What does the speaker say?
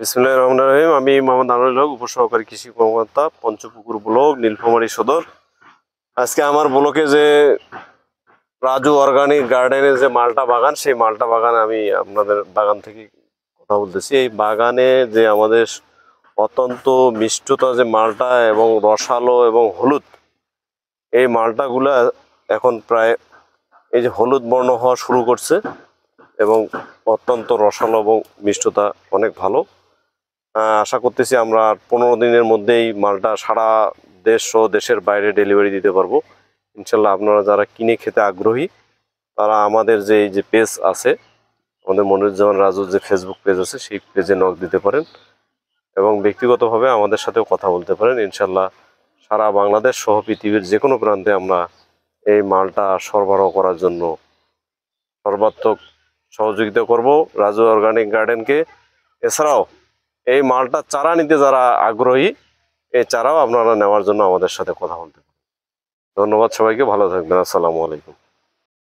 বিসমিল্লাহির রহমানির রহিম। আমি মোহাম্মদ আনোয়ারুল হক, উপসহকারী কৃষি কর্মকর্তা, পঞ্চপুকুর ব্লক, নীলফামারী সদর। আজকে আমার ব্লকে যে রাজু অর্গানিক গার্ডেনের যে মালটা বাগান, সেই মালটা বাগানে আমি আপনাদের বাগান থেকে কথা বলতেছি। এই বাগানে যে আমাদের অত্যন্ত মিষ্টতা যে মালটা এবং রসালো এবং হলুদ, এই মালটাগুলা এখন প্রায় এই যে হলুদ বর্ণ হওয়া শুরু করছে এবং অত্যন্ত রসালো এবং মিষ্টতা অনেক ভালো। আশা করতেছি আমরা 15 দিনের মধ্যেই মালটা সারা দেশ ও দেশের বাইরে ডেলিভারি দিতে পারবো ইনশাল্লাহ। আপনারা যারা কিনে খেতে আগ্রহী তারা আমাদের যে এই যে পেজ আছে, আমাদের মনিরুজ্জামান রাজুর যে ফেসবুক পেজ আছে, সেই পেজে নক দিতে পারেন এবং ব্যক্তিগতভাবে আমাদের সাথেও কথা বলতে পারেন। ইনশাল্লাহ সারা বাংলাদেশ সহ পৃথিবীর যে কোনো প্রান্তে আমরা এই মালটা সরবরাহ করার জন্য সর্বাত্মক সহযোগিতা করব রাজু অর্গানিক গার্ডেনকে। এছাড়াও এই মালটা চারা নিতে যারা আগ্রহী, এই চারাও আপনারা নেওয়ার জন্য আমাদের সাথে কথা বলতে পারেন। ধন্যবাদ সবাইকে, ভালো থাকবেন। আসসালামু আলাইকুম।